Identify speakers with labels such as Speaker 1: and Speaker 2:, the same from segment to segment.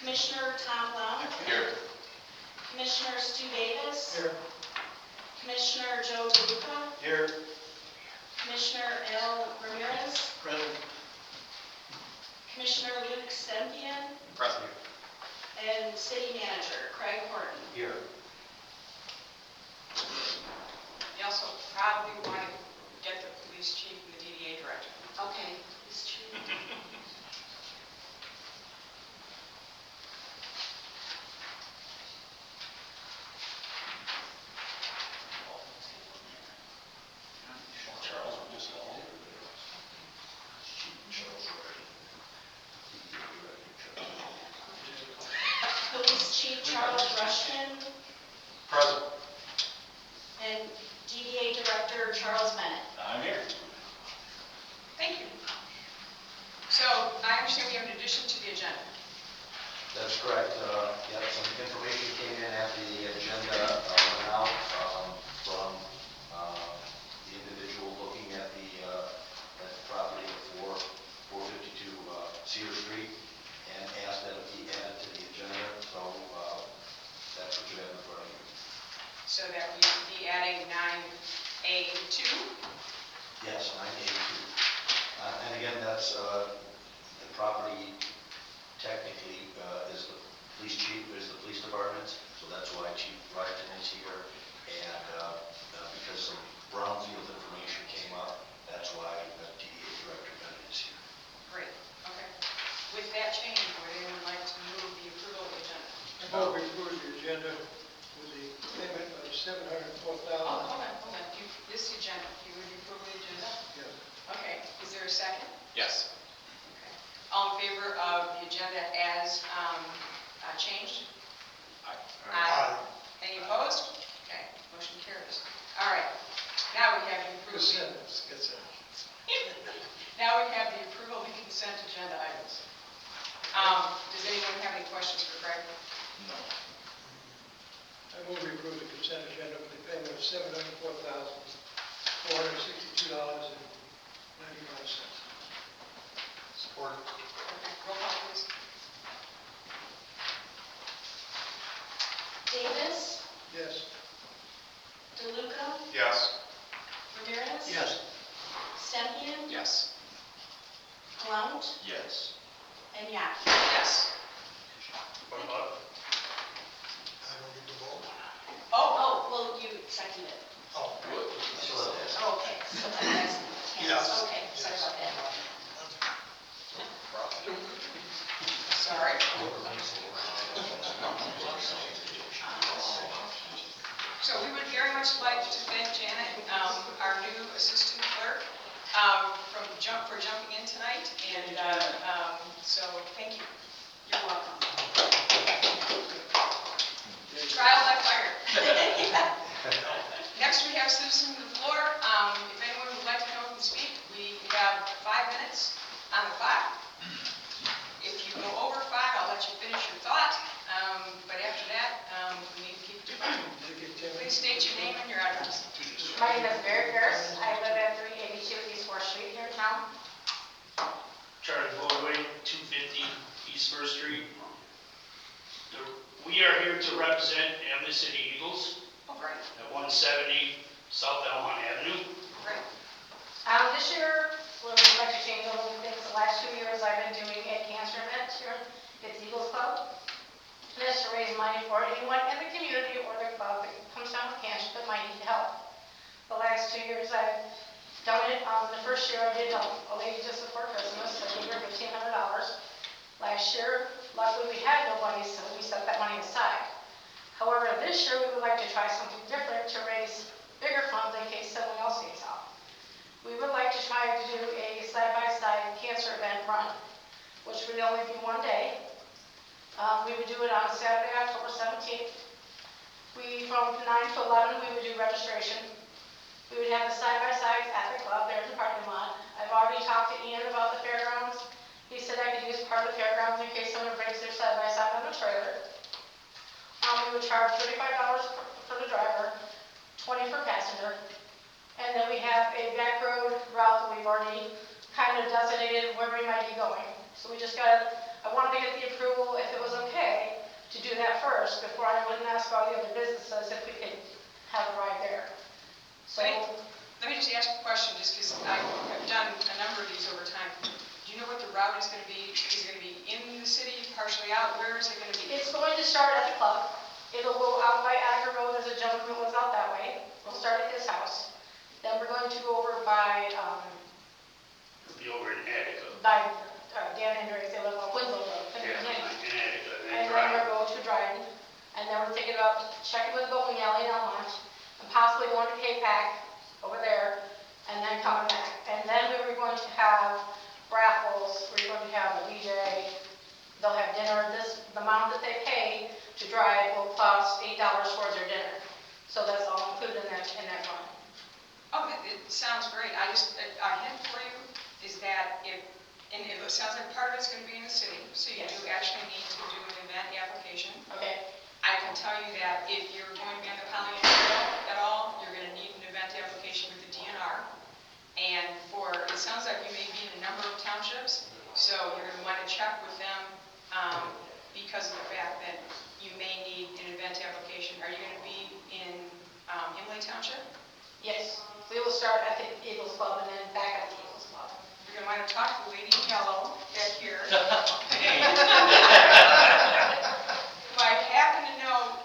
Speaker 1: Commissioner Tom Blount.
Speaker 2: Here.
Speaker 1: Commissioner Stu Davis.
Speaker 3: Here.
Speaker 1: Commissioner Joe DeLuca.
Speaker 3: Here.
Speaker 1: Commissioner Al Ramirez.
Speaker 3: Present.
Speaker 1: Commissioner Luke Sempian.
Speaker 2: Present.
Speaker 1: And City Manager Craig Horton.
Speaker 3: Here.
Speaker 4: You also probably want to get the police chief and the DDA director.
Speaker 1: Okay, it's true. Police Chief Charles Rushton
Speaker 2: Present.
Speaker 1: and DDA Director Charles Bennett.
Speaker 2: I'm here.
Speaker 4: Thank you. So I understand we have an addition to the agenda.
Speaker 5: That's correct. Yeah, some information came in after the agenda went out from the individual looking at the property at 452 Cedar Street and asked that it be added to the agenda. So that's what you have in front of you.
Speaker 4: So that we would be adding 9A2.
Speaker 5: Yes, 982. And again, that's the property technically is the police chief, is the police department, so that's why Chief Rushton is here. And because some brownfield information came up, that's why DDA Director Bennett is here.
Speaker 4: Great. Okay. With that change, would anyone like to move the approval of the agenda?
Speaker 3: I vote we approve the agenda with the payment of $704,000.
Speaker 4: Hold on. This agenda, you would approve the agenda?
Speaker 3: Yes.
Speaker 4: Okay. Is there a second?
Speaker 2: Yes.
Speaker 4: Okay. All in favor of the agenda as changed? Aye. Any opposed? Okay, motion carries. All right, now we have the approval. Now we have the approval of the consent agenda items. Does anyone have any questions for Craig?
Speaker 2: No.
Speaker 3: I move we approve the consent agenda with the payment of $704,462.95.
Speaker 2: Support.
Speaker 4: Okay, roll call please.
Speaker 1: Davis.
Speaker 3: Yes.
Speaker 1: DeLuca.
Speaker 2: Yes.
Speaker 1: Ramirez.
Speaker 3: Yes.
Speaker 1: Sempian.
Speaker 2: Yes.
Speaker 1: Blount.
Speaker 5: Yes.
Speaker 1: And Yaki.
Speaker 4: Yes.
Speaker 2: What about?
Speaker 3: I don't need to vote.
Speaker 1: Oh, well, you seconded.
Speaker 3: Oh.
Speaker 5: Still have to ask.
Speaker 1: Okay.
Speaker 4: listening to the floor. If anyone would like to come up and speak, we have 5 minutes on the clock. If you go over 5, I'll let you finish your thought. But after that, we need to keep it moving. Please state your name and your address.
Speaker 6: My name is Mary Pierce. I live at 382 East 4th Street here in town.
Speaker 7: Charlie Boydway, 250 East First Street. We are here to represent Amity City Eagles
Speaker 4: Oh, great,
Speaker 7: at 170 South Elmont Avenue.
Speaker 4: great.
Speaker 6: This year, we would like to change a little things. The last 2 years, I've been doing a cancer event here at the Eagles Club. And that's to raise money for anyone in the community or the club that comes down with cancer that might need help. The last 2 years, I've done it. The first year, I did help a lady just before Christmas. I gave her $1,500. Last year, luckily, we had nobody, so we set that money aside. However, this year, we would like to try something different to raise bigger funds in case someone else needs help. We would like to try to do a side-by-side cancer event run, which would only be 1 day. We would do it on Saturday, October 17th. From 9 to 11, we would do registration. We would have the side-by-sides at the club there in the parking lot. I've already talked to Ian about the fairgrounds. He said I could use part of the fairgrounds in case someone brings their side-by-side on a trailer. We would charge $35 for the driver, $20 per passenger. And then we have a back road route that we've already kind of designated where we might be going. So we just I wanted to get the approval if it was okay to do that first before I went and asked all the other businesses if we could have a ride there. So,
Speaker 4: Let me just ask a question, just because I've done a number of these over time. Do you know what the route is going to be? Is it going to be in the city, partially out? Where is it going to be?
Speaker 6: it's going to start at the club. It'll go out by Agar Road, there's a gentleman who lives out that way. We'll start at his house. Then we're going to go over by
Speaker 7: It'll be over in Attica.
Speaker 6: Dan Hendricks, they live on Winslow Road.
Speaker 7: Yeah, in Attica, and
Speaker 6: And then
Speaker 7: then
Speaker 6: we're
Speaker 7: drive.
Speaker 6: going to Dryden. And then we're thinking about checking with the bowling alley in Elmont and possibly going to K-Pac over there and then coming back. And then we were going to have raffles, we're going to have a DJ, they'll have dinner. The amount that they pay to drive will cost $8 towards their dinner. So that's all included in that run.
Speaker 4: Oh, it sounds great. I hint for you is that and it sounds like part of it's going to be in the city, so you
Speaker 6: Yes.
Speaker 4: do actually need to do an event application.
Speaker 6: Okay?
Speaker 4: I can tell you that if you're going to be on the Pollyanna Trail at all, you're going to need an event application with the DNR. And it sounds like you may be in a number of townships, so you're going to want to check with them because of the fact that you may need an event application. Are you going to be in Imlay Township?
Speaker 6: Yes. We will start at the Eagles Club and then back at the Eagles Club.
Speaker 4: You're going to want to talk to the lady in yellow back here. Who I happen to know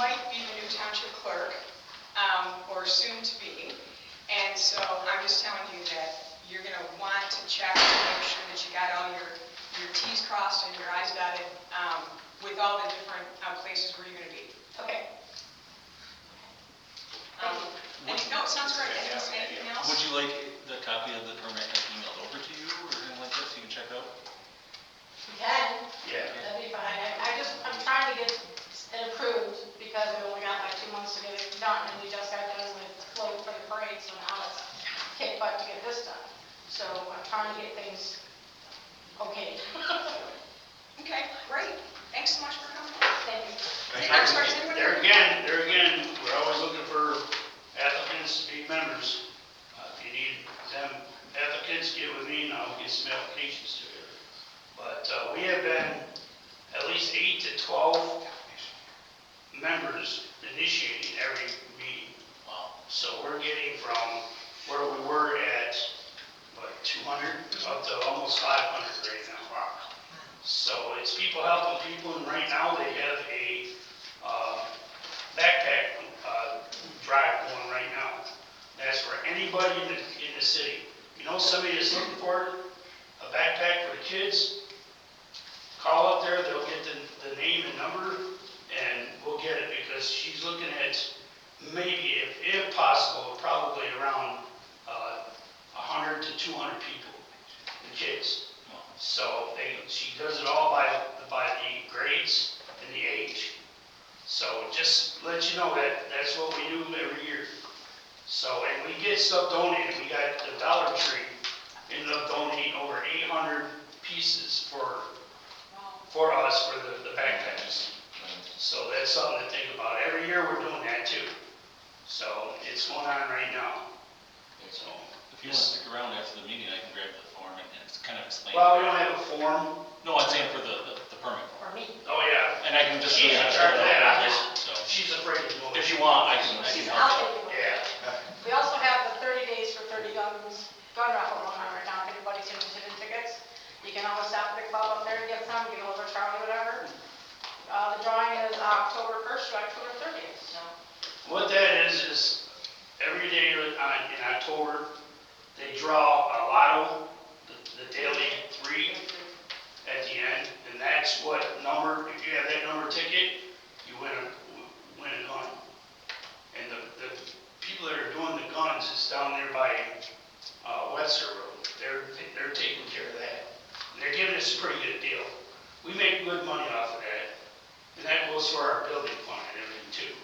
Speaker 4: might be the new township clerk, or soon to be. And so I'm just telling you that you're going to want to check to make sure that you got all your T's crossed and your I's dotted with all the different places where you're going to be.
Speaker 6: Okay.
Speaker 4: No, it sounds great. Anything else?
Speaker 8: Would you like the copy of the permit emailed over to you or anything like that so you can check out?
Speaker 6: You can.
Speaker 7: Yeah.
Speaker 6: That'd be fine. I'm trying to get it approved because we only got like 2 months to get it done, and we just got done with the float for the parade, so now it's kick butt to get this done. So I'm trying to get things okay.
Speaker 4: Okay, great. Thanks so much for coming.
Speaker 6: Thank you.
Speaker 4: I'm sorry, is anyone-
Speaker 7: There again, we're always looking for applicants to be members. If you need them applicants, get with me and I'll get some applications together. But we have been at least 8 to 12 members initiating every meeting. So we're getting from where we were at, 200 up to almost 500 right now. So it's people helping people, and right now they have a backpack drive going right now. That's for anybody in the city. You know somebody that's looking for a backpack for the kids, call up there, they'll get the name and number, and we'll get it, because she's looking at maybe, if possible, probably around 100 to 200 people, the kids. So she does it all by the grades and the age. So just let you know that that's what we do every year. get stuff donated. We got the Dollar Tree ended up donating over 800 pieces for us for the backpacks. So that's something to think about. Every year we're doing that too. So it's going on right now. So,
Speaker 8: If you want to stick around after the meeting, I can grab the form and kind of explain.
Speaker 7: well, we don't have a form.
Speaker 8: No, I'm saying for the permit.
Speaker 6: For me.
Speaker 7: Oh, yeah.
Speaker 8: And I can just show
Speaker 7: She's
Speaker 8: you
Speaker 7: in
Speaker 8: how to
Speaker 7: charge
Speaker 8: do
Speaker 7: of that.
Speaker 8: it.
Speaker 7: So
Speaker 8: So,
Speaker 7: she's afraid to do it.
Speaker 8: if you want, I can
Speaker 6: I'll
Speaker 8: help you.
Speaker 6: take it.
Speaker 7: Yeah.
Speaker 6: We also have the 30 days for 30 guns, gun raffle going on right now, if anybody's interested in tickets. You can always stop at the club up there and get some, get over Charlie, whatever. The drawing is October 1st to October 30th, so.
Speaker 7: What that is every day in October, they draw a lotto, the daily 3 at the end, and that's what number, if you have that number ticket, you win a gun. And the people that are doing the guns is down there by Webster Road. They're taking care of that. And they're giving us a pretty good deal. We make good money off of that, and that goes for our building fund and everything too.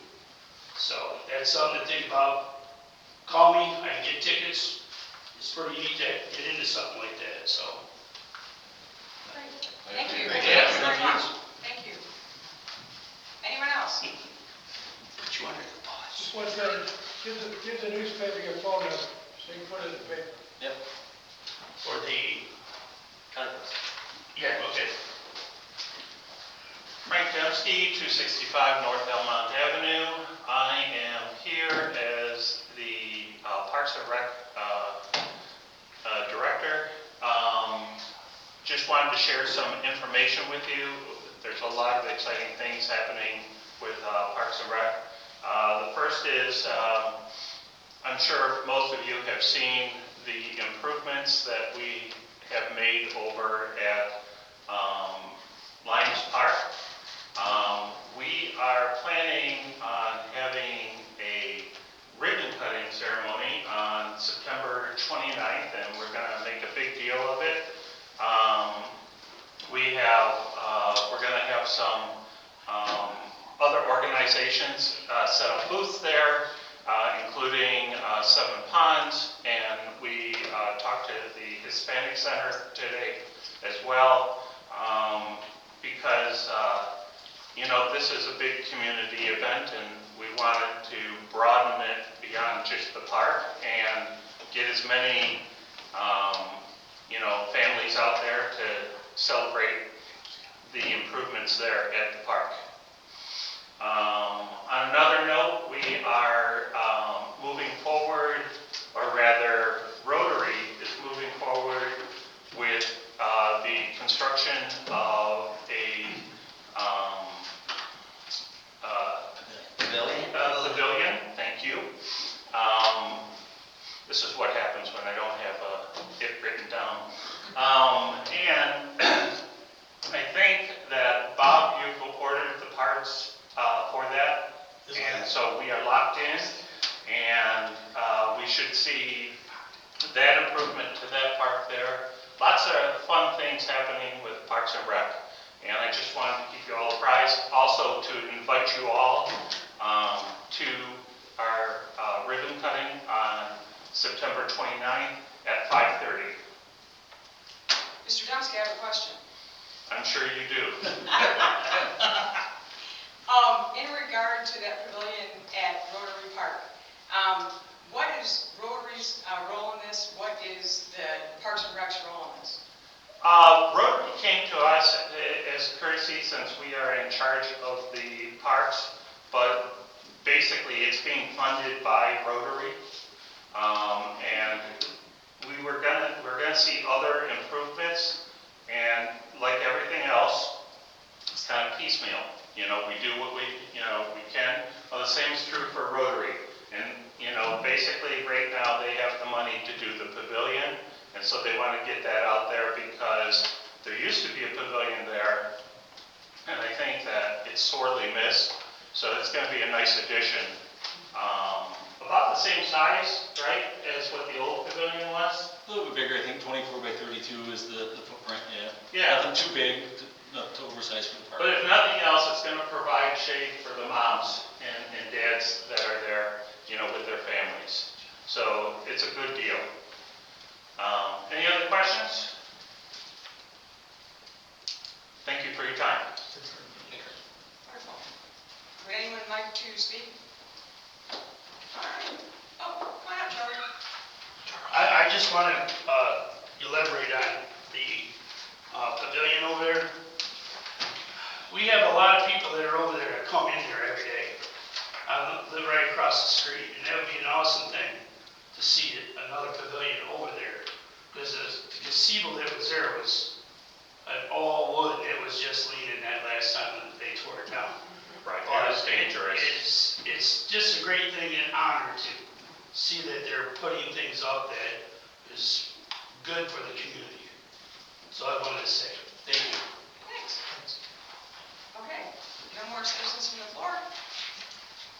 Speaker 7: So that's something to think about. Call me, I can get tickets. It's pretty neat to get into something like that, so.
Speaker 4: Thank you.
Speaker 2: Thank
Speaker 4: Thank
Speaker 2: you.
Speaker 4: you very much. Thank you. Anyone else?
Speaker 7: Put you under the bus.
Speaker 3: Just one thing, give the newspaper your phone number, so you can put it in the paper.
Speaker 8: Yep.
Speaker 7: For the,
Speaker 8: Conference.
Speaker 7: yeah, okay.
Speaker 9: Frank Dembski, 265 North Elmont Avenue. I am here as the Parks and Rec Director. Just wanted to share some information with you. There's a lot of exciting things happening with Parks and Rec. The first is, I'm sure most of you have seen the improvements that we have made over at Lions Park. We are planning on having a ribbon cutting ceremony on September 29th, and we're going to make a big deal of it. We're going to have some other organizations set up booths there, including Seven Ponds, and we talked to the Hispanic Center today as well, because this is a big community event, and we wanted to broaden it beyond just the park and get as many families out there to celebrate the improvements there at the park. On another note, we are moving forward, or rather Rotary is moving forward with the construction of a pavilion. Thank you. This is what happens when I don't have it written down. And I think that Bob, you've ordered the parts for that, and so we are locked in, and we should see that improvement to that park there. Lots of fun things happening with Parks and Rec, and I just wanted to keep you all apprised. Also to invite you all to our ribbon cutting on September 29th at 5:30.
Speaker 4: Mr. Dembski, I have a question.
Speaker 9: I'm sure you do.
Speaker 4: In regard to that pavilion at Rotary Park, what is Rotary's role in this? What is the Parks and Rec's role in this?
Speaker 9: Rotary came to us as courtesy since we are in charge of the parks, but basically it's being funded by Rotary. And we're gonna see other improvements, and like everything else, it's kind of piecemeal. We do what we can. Well, the same is true for Rotary. And, basically right now they have the money to do the pavilion, and so they want to get that out there because there used to be a pavilion there, and I think that it's sorely missed. So it's going to be a nice addition. About the same size, right, as what the old pavilion was?
Speaker 8: A little bit bigger, I think 24 by 32 is the footprint, yeah.
Speaker 9: Yeah.
Speaker 8: Nothing too big, not too oversized for the park.
Speaker 9: But if nothing else, it's going to provide shade for the moms and dads that are there, with their families. So a good deal. Any other questions? Thank you for your time.
Speaker 4: Wonderful. Would anyone like to speak? All right. Oh, come on up, Charlie.
Speaker 7: I just want to elaborate on the pavilion over there. We have a lot of people that are over there that come in there every day. I live right across the street, and that would be an awesome thing to see another pavilion over there. Because the gazebo that was there was all wood. It was just leaning that last time that they tore it down.
Speaker 9: Right, that is dangerous.
Speaker 7: It's just a great thing and honor to see that they're putting things up that is good for the community. So I wanted to say, thank you.
Speaker 4: Thanks. Okay, no more citizens from the floor?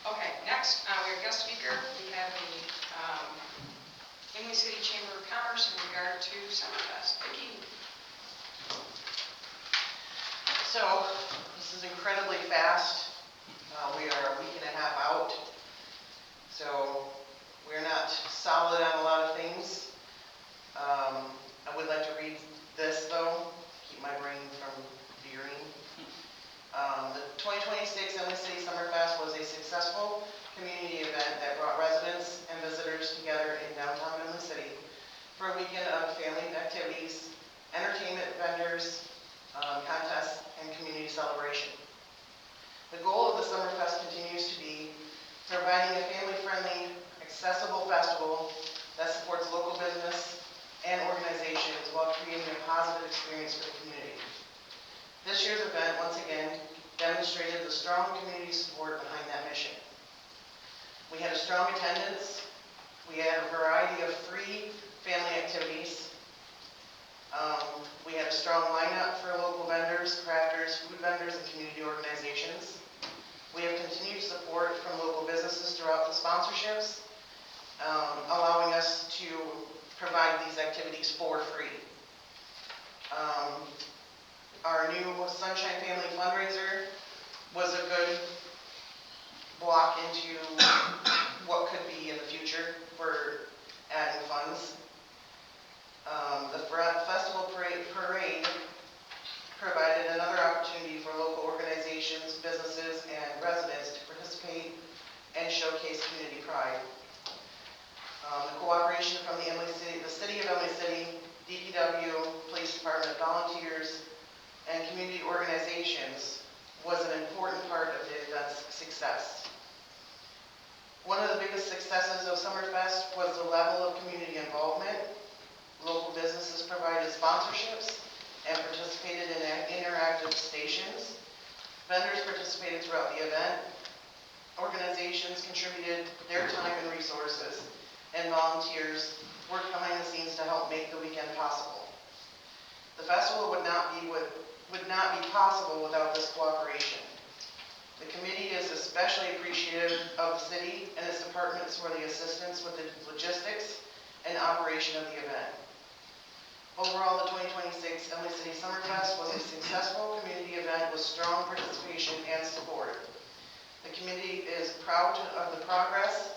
Speaker 4: Okay, next, we have a guest speaker. We have the Imlay City Chamber of Commerce in regard to Summerfest. Vicki?
Speaker 10: So, this is incredibly fast. We are a week and a half out. So, we're not solid on a lot of things. I would like to read this though, keep my brain from veering. The 2026 Imlay City Summerfest was a successful community event that brought residents and visitors together in downtown Imlay City for a weekend of family activities, entertainment vendors, contests, and community celebration. The goal of the Summerfest continues to be providing a family-friendly, accessible festival that supports local business and organizations while creating a positive experience for the community. This year's event, once again, demonstrated the strong community support behind that mission. We had a strong attendance. We had a variety of free family activities. We had a strong lineup for local vendors, crafters, food vendors, and community organizations. We have continued support from local businesses throughout the sponsorships, allowing us to provide these activities for free. Our new Sunshine Family fundraiser was a good block into what could be in the future for adding funds. The festival parade provided another opportunity for local organizations, businesses, and residents to participate and showcase community pride. The cooperation from the City of Imlay City, DPW, Police Department, volunteers, and community organizations was an important part of the event's success. One of the biggest successes of Summerfest was the level of community involvement. Local businesses provided sponsorships and participated in interactive stations. Vendors participated throughout the event. Organizations contributed their time and resources, and volunteers worked behind the scenes to help make the weekend possible. The festival would not be possible without this cooperation. The committee is especially appreciative of the city and its departments for the assistance with the logistics and operation of the event. Overall, the 2026 Imlay City Summerfest was a successful community event with strong participation and support. The committee is proud of the progress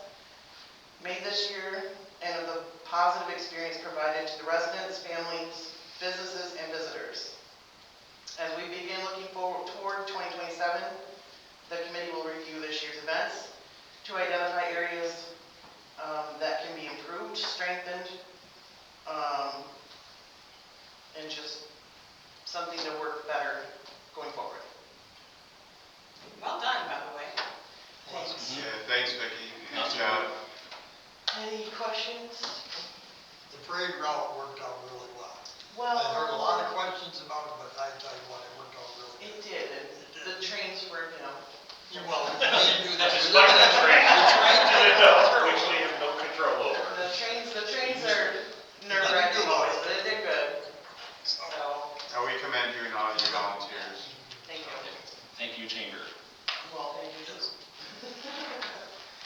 Speaker 10: made this year and of the positive experience provided to the residents, families, businesses, and visitors. As we begin looking forward toward 2027, the committee will review this year's events to identify areas that can be improved, strengthened, and just something to work better going forward.
Speaker 4: Well done, by the way.
Speaker 10: Thanks.
Speaker 2: Yeah, thanks, Vicki. Good
Speaker 8: Awesome.
Speaker 2: job.
Speaker 10: Any questions?
Speaker 3: The parade route worked out really well.
Speaker 10: Well,
Speaker 3: I heard a lot of questions about it, but I tell you what, it worked out really
Speaker 10: it
Speaker 3: good.
Speaker 10: did. And the trains were,
Speaker 3: Well, you can't do that.
Speaker 9: Despite the train.
Speaker 3: The
Speaker 9: Which we have no control over.
Speaker 10: the trains are nerve-wracking always, but they did good. So,
Speaker 2: We commend you and all your volunteers.
Speaker 10: thank you.
Speaker 8: Thank you, Chamber.
Speaker 10: Well, thank you.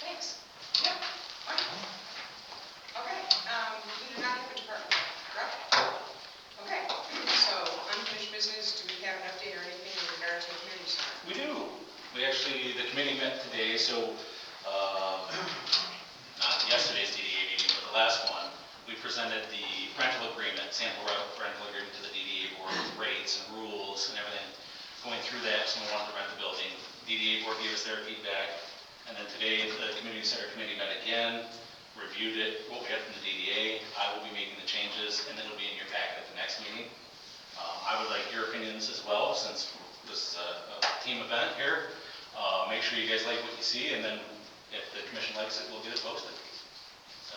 Speaker 4: Thanks. Yep. Wonderful. Okay, we do not have a department, correct? Okay, so unfinished business, do we have an update or anything in regard to the community center?
Speaker 8: We do. The committee met today, so, not yesterday's DDA meeting, but the last one. presented the rental agreement, sample rental agreement to the DDA board with rates and rules and everything. Going through that, someone wanted to rent the building. DDA board gave us their feedback. And then today, the community center committee met again, reviewed it, what we had from the DDA. I will be making the changes, and then it'll be in your packet at the next meeting. I would like your opinions as well, since this is a team event here. Make sure you guys like what you see, and then if the commission likes it, we'll get it posted. So,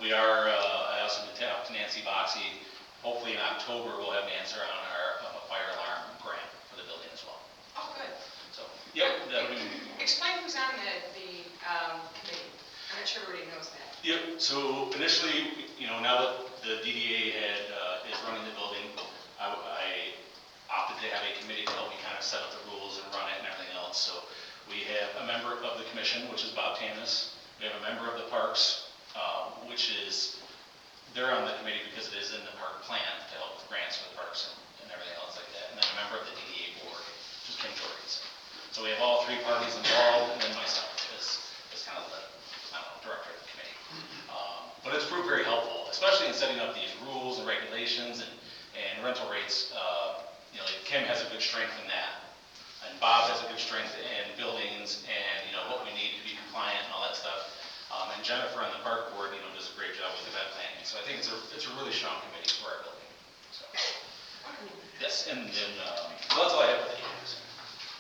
Speaker 8: we are, I also been talking to Nancy Boxey. Hopefully in October, we'll have an answer on our fire alarm grant for the building as well.
Speaker 4: Oh, good.
Speaker 8: So, yep, that'll be.
Speaker 4: Explain who's on the committee. I'm not sure everybody knows that.
Speaker 8: Yep, so initially, now that the DDA is running the building, I opted to have a committee to help me kind of set up the rules and run it and everything else. So we have a member of the commission, which is Bob Tanis. We have a member of the parks, which is, they're on the committee because it is in the park plan to help with grants for the parks and everything else like that. And then a member of the DDA board, which is Kim Jorgensen. So we have all three parties involved, and then myself as kind of the, director of the committee. But it's proved very helpful, especially in setting up these rules and regulations and rental rates. Like Kim has a good strength in that, and Bob has a good strength in buildings and, what we need to be compliant and all that stuff. And Jennifer on the park board, does a great job with event planning. So I think it's a really strong committee for our building. So, yes, and then, so that's all I have for the evenings.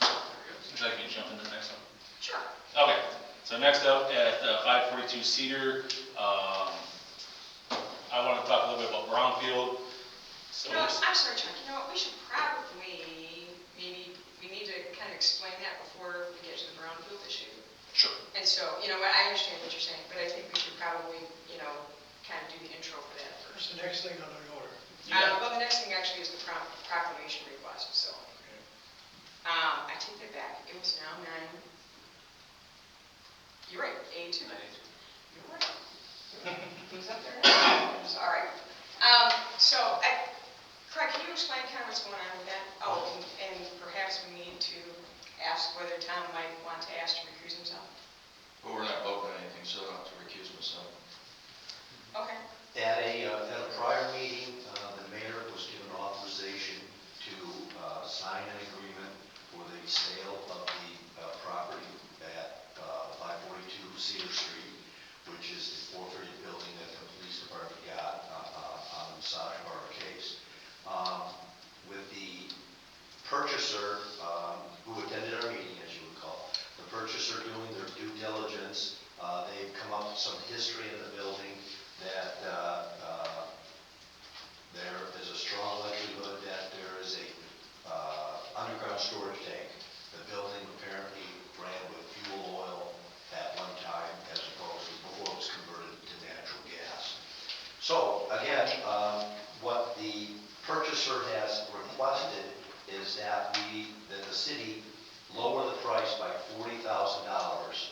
Speaker 8: Would you like me to jump into the next one?
Speaker 4: Sure.
Speaker 8: Okay, so next up at 542 Cedar, I want to talk a little bit about Brownfield. So
Speaker 4: I'm sorry, Chuck, what, we should probably, maybe, we need to kind of explain that before we get to the Brownfield issue.
Speaker 8: Sure.
Speaker 4: And so, I understand what you're saying, but I think we should probably, kind of do the intro for that
Speaker 3: What's
Speaker 4: first.
Speaker 3: the next thing on the order?
Speaker 4: Well, the next thing actually is the proclamation request, so. I take that back, it was now 9. You're right, 82. You're right. Who's up there now? All right. Craig, can you explain kind of what's going on with that? Oh, and perhaps we need to ask whether Tom might want to ask to recuse himself?
Speaker 11: Well, we're not voting on anything, so I don't have to recuse myself.
Speaker 4: Okay.
Speaker 5: At a prior meeting, the mayor was given authorization to sign an agreement for the sale of the property at 542 Cedar Street, which is the 430 building that the police department got on the Massage Parlor case. With the purchaser, who attended our meeting, as you would call, the purchaser doing their due diligence, they've come up with some history in the building that there is a strong likelihood that there is a underground storage tank. The building apparently ran with fuel oil at one time as opposed to before it was converted to natural gas. So again, what the purchaser has requested is that the city lower the price by $40,000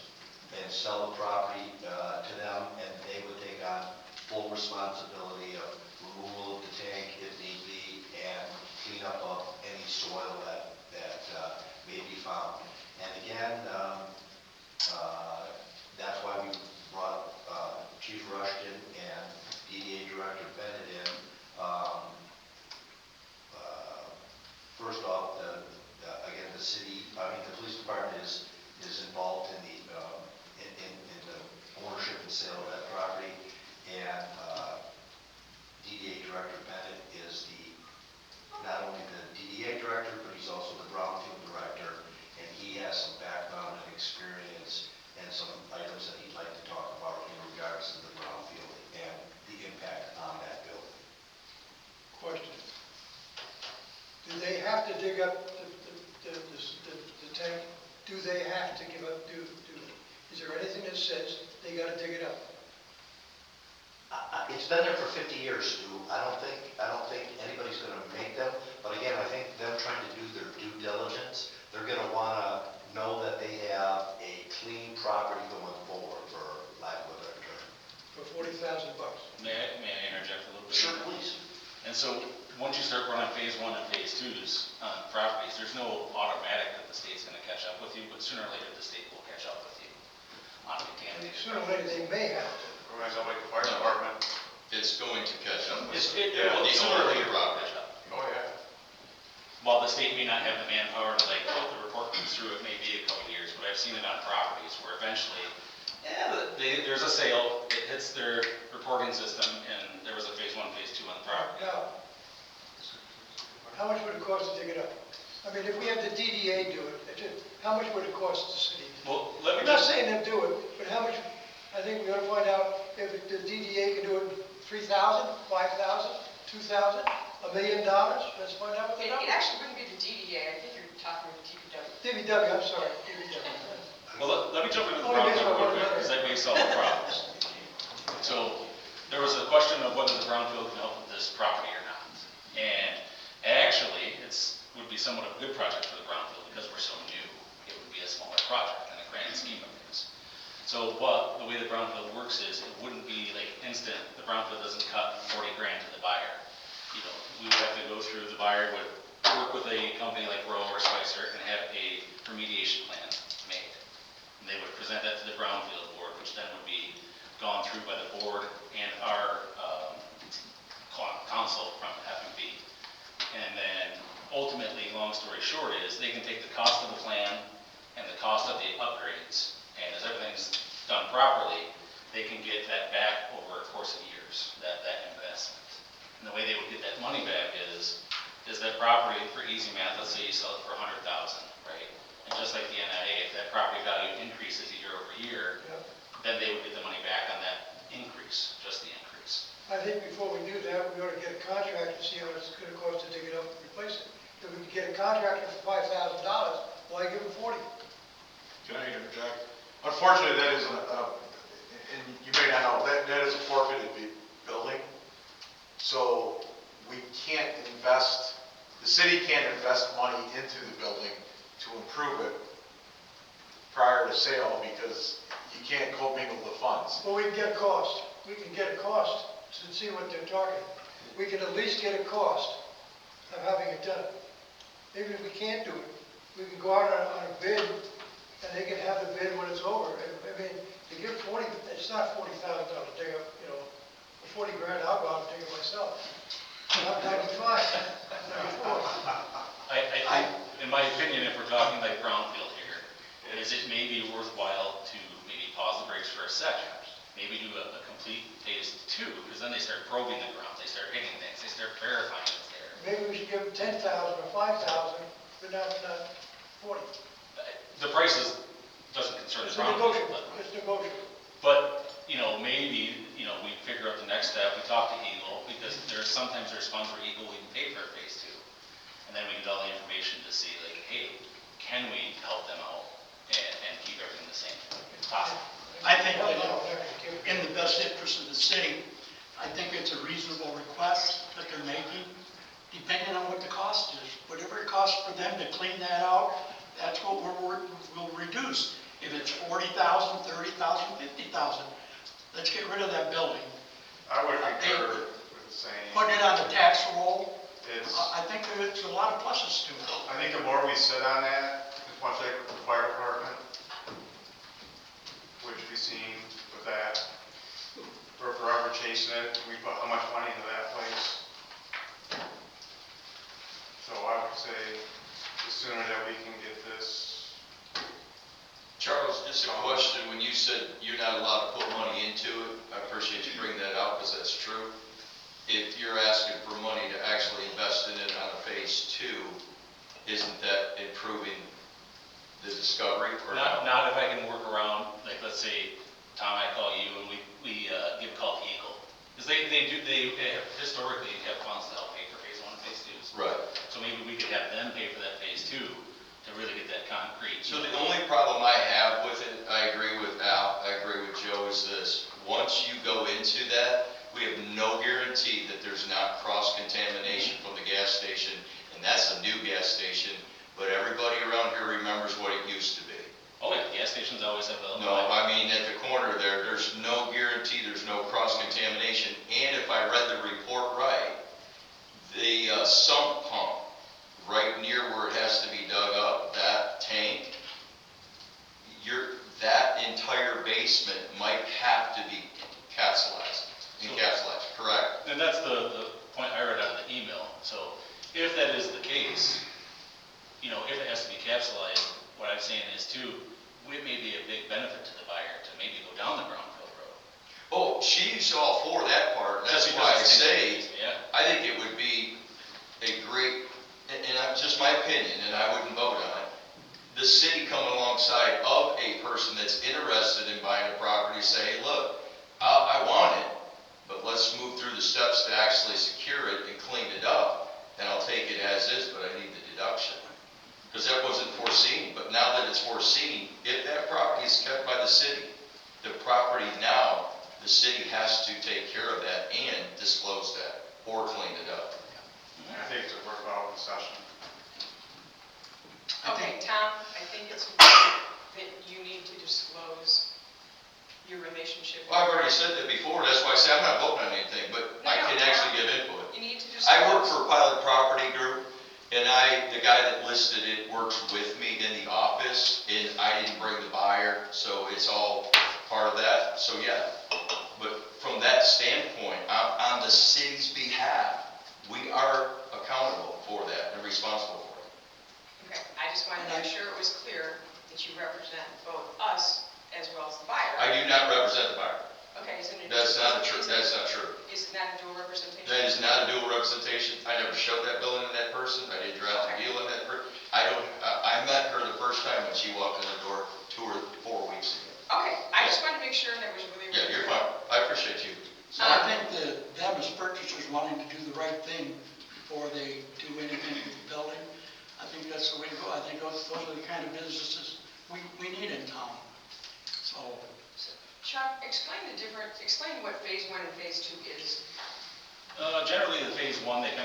Speaker 5: and sell the property to them, and they would take on full responsibility of removal of the tank if need be and cleanup of any soil that may be found. And again, that's why we brought Chief Rushton and DDA Director Bennett in. First off, again, the police department is involved in the ownership and sale of that property, and DDA Director Bennett is not only the DDA Director, but he's also the Brownfield Director, and he has some background and experience and some items that he'd like to talk about in regards to the Brownfield and the impact on that building.
Speaker 3: Question. Do they have to dig up the tank? Do they have to give up, is there anything that says they gotta dig it up?
Speaker 5: It's been there for 50 years, Stu. I don't think anybody's going to make them. But again, I think them trying to do their due diligence, they're going to want to know that they have a clean property going forward, for lack of a better term.
Speaker 3: For $40,000?
Speaker 8: May I interject a little bit?
Speaker 5: Sure, please.
Speaker 8: And so, once you start running phase 1 and phase 2s on properties, there's no automatic that the state's going to catch up with you, but sooner or later the state will catch up with you on
Speaker 3: I mean,
Speaker 8: contamination.
Speaker 3: sooner or later, they may have to.
Speaker 2: Otherwise, I'll make the fire department.
Speaker 11: It's going to catch up.
Speaker 8: Well,
Speaker 11: The
Speaker 8: sooner or
Speaker 11: owner of the
Speaker 8: later.
Speaker 11: property.
Speaker 2: Oh, yeah.
Speaker 8: While the state may not have the manpower to like put the report comes through, it may be a couple years, but I've seen it on properties where eventually, there's a sale, it hits their reporting system, and there was a phase 1, phase 2 on the property.
Speaker 3: Now, how much would it cost to dig it up? I mean, if we have the DDA do it, how much would it cost the city?
Speaker 8: Well, let me
Speaker 3: I'm not
Speaker 8: just,
Speaker 3: saying them do it, but how much, I think we ought to find out if the DDA can do it 3,000, 5,000, 2,000, $1 million, let's find out what the
Speaker 4: It
Speaker 3: number.
Speaker 4: actually wouldn't be the DDA, I think you're talking with DPW.
Speaker 3: DBW, I'm sorry, DBW.
Speaker 8: well, let me jump into the
Speaker 3: Oh, yes,
Speaker 8: brownfield real
Speaker 3: well,
Speaker 8: quick, because that may solve the problems. So, there was a question of whether the brownfield can help with this property or not. And actually, would be somewhat of a good project for the brownfield, because we're so new. It would be a smaller project in the grand scheme of things. So the way the brownfield works is, it wouldn't be like instant, the brownfield doesn't cut 40 grand to the buyer. You know, we would have to go through, the buyer would work with a company like Rowe or Spicer and have a remediation plan made. And they would present that to the brownfield board, which then would be gone through by the board and our council from F&B. And then ultimately, long story short is, they can take the cost of the plan and the cost of the upgrades, and as everything's done properly, they can get that back over a course of years, that investment. And the way they would get that money back is that property, for easy math, let's say you sell it for $100,000, right? And just like the NIA, if that property value increases year over year,
Speaker 3: Yeah.
Speaker 8: then they would get the money back on that increase, just the increase.
Speaker 3: I think before we do that, we ought to get a contract and see how much it's gonna cost to dig it up and replace it. If we can get a contractor for $5,000, why give him 40?
Speaker 2: Can I interject? Unfortunately, that is, and you may not know, that is a forfeited building. So we can't invest, the city can't invest money into the building to improve it prior to sale because you can't commingle the funds.
Speaker 3: Well, we can get a cost. We can get a cost to see what they're talking. We can at least get a cost of having it done. Even if we can't do it, we can go out on a bid and they can have the bid when it's over. I mean, to give 40, it's not $40,000 to dig up, you know, for 40 grand, I'll go out and dig it myself. I'm 95, I'm 94.
Speaker 8: I, in my opinion, if we're talking like brownfield here, is it may be worthwhile to maybe pause the brakes for a second, maybe do a complete phase 2, because then they start probing the ground, they start hitting things, they start verifying it's there.
Speaker 3: Maybe we should give them 10,000 or 5,000, but not 40.
Speaker 8: The prices doesn't concern
Speaker 3: It's
Speaker 8: the brownfield,
Speaker 3: negotiable, it's negotiable.
Speaker 8: but, you know, maybe, you know, we figure out the next step, we talk to Eagle, because sometimes there's funds where Eagle will even pay for a phase 2. And then we get all the information to see, like, hey, can we help them out and keep everything the same? Possible.
Speaker 12: I think that in the best interest of the city, I think it's a reasonable request that they're making, depending on what the cost is. Whatever it costs for them to clean that out, that's what we'll reduce. If it's 40,000, 30,000, 50,000, let's get rid of that building.
Speaker 2: I would concur with the same.
Speaker 12: Put it on the tax roll.
Speaker 2: It's,
Speaker 12: I think there's a lot of pluses to it.
Speaker 2: I think the more we sit on that, much like the fire department, which we've seen with that, we're forever chasing it, we put how much money into that place. So I would say, the sooner that we can get this.
Speaker 11: Charles, just a question, when you said you're not allowed to put money into it, I appreciate you bringing that up, because that's true. If you're asking for money to actually invest in it on a phase 2, isn't that improving the discovery or not?
Speaker 8: Not if I can work around, like, let's say, Tom, I call you and we give a call to Eagle. Because they have historically have funds to help pay for phase 1 and phase 2s.
Speaker 11: Right.
Speaker 8: So maybe we could have them pay for that phase 2 to really get that concrete.
Speaker 11: So the only problem I have with it, I agree with Al, I agree with Joe, is this: once you go into that, we have no guarantee that there's not cross-contamination from the gas station, and that's a new gas station, but everybody around here remembers what it used to be.
Speaker 8: Oh yeah, gas stations always have a.
Speaker 11: No, I mean, at the corner there, there's no guarantee, there's no cross-contamination, and if I read the report right, the sump pump right near where it has to be dug up, that tank, that entire basement might have to be encapsulated, correct?
Speaker 8: capsulize, what I'm saying is too, it may be a big benefit to the buyer to maybe go down the Brownfield Road.
Speaker 11: Oh, she's all for that part, that's
Speaker 8: Just
Speaker 11: why I
Speaker 8: because it's
Speaker 11: say,
Speaker 8: Yeah.
Speaker 11: I think it would be a great, and just my opinion, and I wouldn't vote on it, the city come alongside of a person that's interested in buying a property, say, hey, look, I want it, but let's move through the steps to actually secure it and clean it up, and I'll take it as is, but I need the deduction. Because that wasn't foreseen, but now that it's foreseen, if that property is kept by the city, the property now, the city has to take care of that and disclose that, or clean it up.
Speaker 2: I think it's a worthwhile concession.
Speaker 4: Okay, Tom, I think it's important that you need to disclose your relationship.
Speaker 11: Well, I've already said that before, that's why I say I'm not voting on anything, but I
Speaker 4: No,
Speaker 11: can
Speaker 4: no,
Speaker 11: actually give input.
Speaker 4: You need to disclose.
Speaker 11: I work for Pilot Property Group, and the guy that listed it works with me in the office, and I didn't bring the buyer, so it's all part of that, so yeah. But from that standpoint, on the city's behalf, we are accountable for that and responsible for it.
Speaker 4: Okay, I just wanted to make sure it was clear that you represent both us as well as the buyer.
Speaker 11: I do not represent the buyer.
Speaker 4: Okay, isn't it?
Speaker 11: That's not true, that's not true.
Speaker 4: Is it not a dual representation?
Speaker 11: That is not a dual representation. I never showed that building to that person. I didn't draft a deal on that person. I met her the first time when she walked in the door 2 or 4 weeks ago.
Speaker 4: Okay, I just wanted to make sure that was really.
Speaker 11: Yeah, you're fine. I appreciate you.
Speaker 12: So I think that them as purchasers wanting to do the right thing before they do anything with the building, I think that's the way to go. I think those are the kind of businesses we need in town. So,
Speaker 4: Chuck, explain what phase 1 and phase 2 is.
Speaker 8: Generally, the phase 1, they're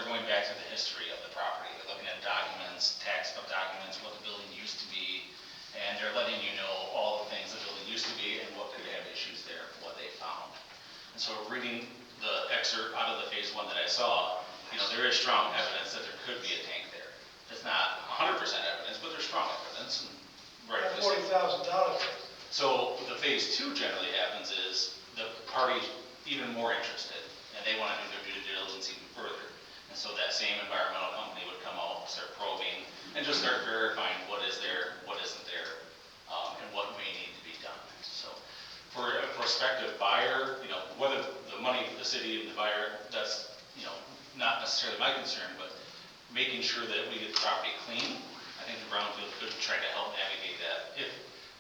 Speaker 8: going back to the history of the property. They're looking at documents, tax documents, what the building used to be, and they're letting you know all the things the building used to be and what could have issues there, what they found. And so reading the excerpt out of the phase 1 that I saw, there is strong evidence that there could be a tank there. It's not 100% evidence, but there's strong evidence. And right.
Speaker 3: $40,000.
Speaker 8: So the phase 2 generally happens is the party's even more interested, and they want to do their due diligence even further. And so that same environmental company would come out, start probing, and just start verifying what is there, what isn't there, and what may need to be done. So for a prospective buyer, whether the money for the city and the buyer, that's, not necessarily my concern, but making sure that we get the property clean. I think the Brownfield could try to help navigate that. If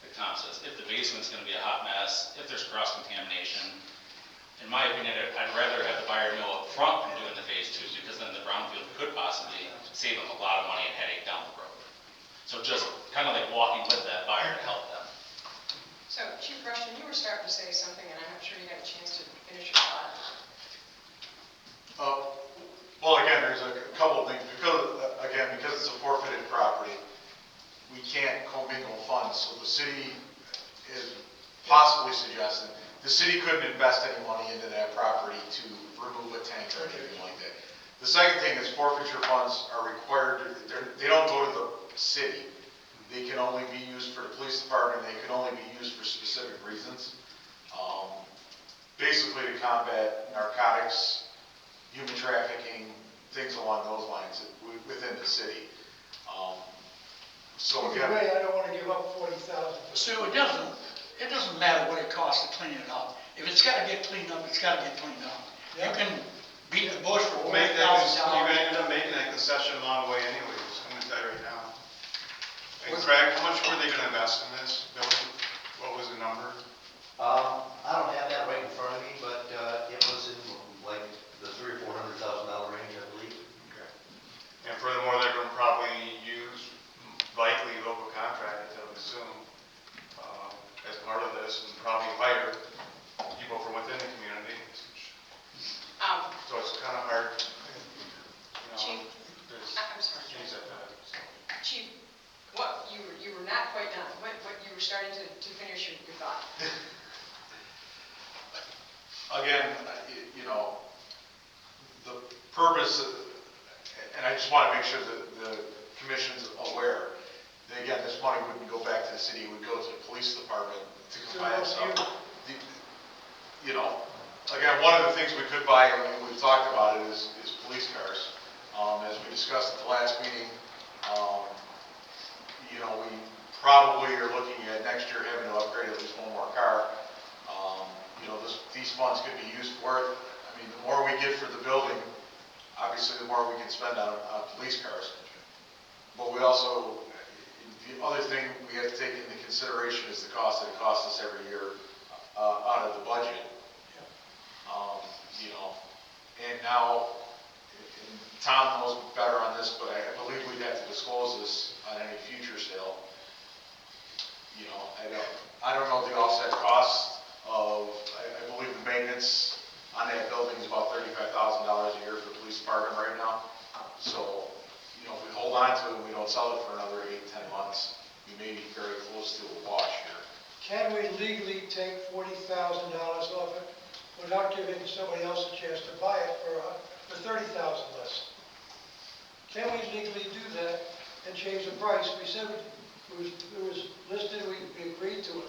Speaker 8: the Tom says, if the basement's going to be a hot mess, if there's cross-contamination, in my opinion, I'd rather have the buyer know up front from doing the phase 2, because then the Brownfield could possibly save them a lot of money and headache down the road. So just kind of like walking with that buyer to help them.
Speaker 4: So, Chief Rushton, you were starting to say something, and I'm not sure you got a chance to finish your thought.
Speaker 2: Well, again, there's a couple of things, because it's a forfeited property, we can't commingle funds, so the city is possibly suggesting, the city couldn't invest any money into that property to remove a tank or anything like that. The second thing is forfeiture funds are required, they don't go to the city. They can only be used for the police department, they can only be used for specific reasons. Basically to combat narcotics, human trafficking, things along those lines within the city. So
Speaker 3: Either
Speaker 2: again,
Speaker 3: way, I don't want to give up $40,000.
Speaker 12: so it doesn't matter what it costs to clean it up. If it's got to get cleaned up, it's got to get cleaned up. You can beat the bush for
Speaker 13: We'll make that,
Speaker 12: $40,000.
Speaker 13: you're gonna end up making that concession along the way anyways, I'm gonna tell you right now. And Craig, how much were they gonna invest in this building? What was the number?
Speaker 5: I don't have that right in front of me, but it was in like the $300,000 or $400,000 range, I believe.
Speaker 13: Okay. And furthermore, they're gonna probably use likely local contractors, I would assume, as part of this, and probably hire people from within the community. So it's kind of hard,
Speaker 4: Chief,
Speaker 13: there's
Speaker 4: I'm sorry.
Speaker 13: things like that. So.
Speaker 4: Chief, what, you were not quite done. What you were starting to finish your thought.
Speaker 2: again, the purpose, and I just want to make sure that the commission's aware, that again, this money wouldn't go back to the city, it would go to the police department to combine stuff. Again, one of the things we could buy, and we've talked about it, is police cars. As we discussed at the last meeting, you know, we probably are looking at next year having to upgrade at least one more car. You know, these funds could be used for it. I mean, the more we get for the building, obviously the more we can spend on police cars. But we also, the other thing we have to take into consideration is the cost that it costs us every year out of the budget. You know, and now, and Tom knows better on this, but I believe we'd have to disclose this on any future sale. You know, I don't know the offset costs of, I believe the maintenance on that building is about $35,000 a year for the police department right now. So, you know, if we hold on to it and we don't sell it for another 8-10 months, we may be very close to a wash here.
Speaker 3: Can we legally take $40,000 off it without giving somebody else a chance to buy it for $30,000 less? Can we legally do that and change the price? We said it was listed, we agreed to it.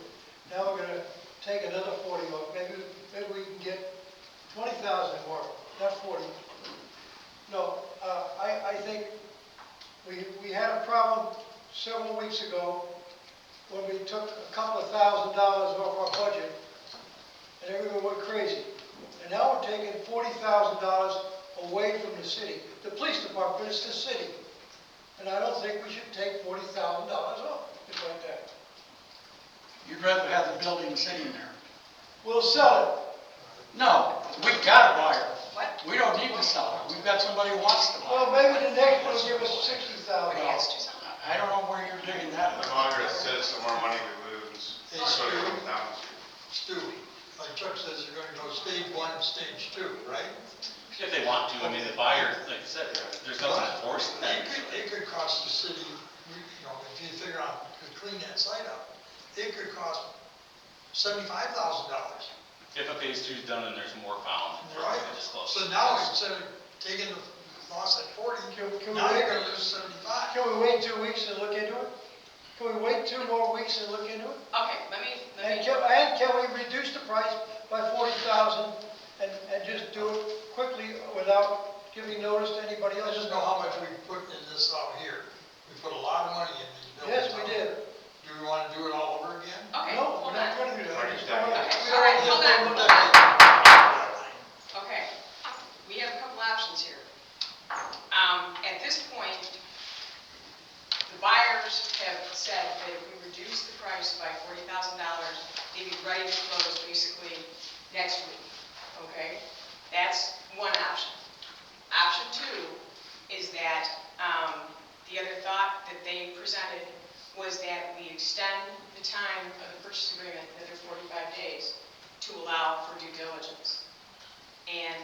Speaker 3: Now we're gonna take another 40 off. Maybe we can get 20,000 more, not 40. No, I think we had a problem several weeks ago when we took a couple of $1,000s off our budget and everyone went crazy. And now we're taking $40,000 away from the city. The police department is the city. And I don't think we should take $40,000 off, just like that.
Speaker 12: You'd rather have the building sitting there.
Speaker 3: We'll sell
Speaker 12: No, we got a buyer.
Speaker 4: What?
Speaker 12: We don't need to sell it. We've got somebody who wants to
Speaker 3: it.
Speaker 12: buy
Speaker 3: Well,
Speaker 12: it.
Speaker 3: maybe the next one will give us $60,000.
Speaker 4: Somebody has to do something.
Speaker 12: I don't know where you're digging that.
Speaker 13: The longer it sits, the more money we lose.
Speaker 14: Hey,
Speaker 13: So it
Speaker 14: Stu.
Speaker 13: comes down to.
Speaker 14: Stu, like Chuck says, you're gonna go stage 1 and stage 2, right?
Speaker 8: If they want to, I mean, the buyer, like I said, there's nothing to force them.
Speaker 14: It could cost the city, you know, if you figure out to clean that site up, it could cost $75,000.
Speaker 8: If a phase 2 is done and there's more found,
Speaker 14: Right.
Speaker 8: it's close.
Speaker 14: So now instead of taking the loss at 40,
Speaker 3: Can
Speaker 14: now
Speaker 3: we-
Speaker 14: you're gonna lose 75.
Speaker 3: Can we wait 2 weeks and look into it? Can we wait 2 more weeks and look into it?
Speaker 4: Okay, let me,
Speaker 3: And can we reduce the price by $40,000 and just do it quickly without giving notice to anybody
Speaker 14: I
Speaker 3: else?
Speaker 14: just know how much we put in this out here. We put a lot of money in these buildings.
Speaker 3: Yes, we did.
Speaker 14: Do we wanna do it all over again?
Speaker 4: okay,
Speaker 3: No,
Speaker 4: hold
Speaker 3: we're not
Speaker 4: on.
Speaker 3: going to do that.
Speaker 13: Already
Speaker 3: Just
Speaker 13: done.
Speaker 3: go ahead.
Speaker 4: Okay,
Speaker 3: We
Speaker 4: all right,
Speaker 3: already
Speaker 4: hold
Speaker 3: did
Speaker 4: on,
Speaker 3: that.
Speaker 4: hold on. Okay, we have a couple options here. At this point, the buyers have said that if we reduce the price by $40,000, they'd be ready to close basically next week, okay? That's one option. Option 2 is that, the other thought that they presented was that we extend the time of the purchase agreement, another 45 days, to allow for due diligence. And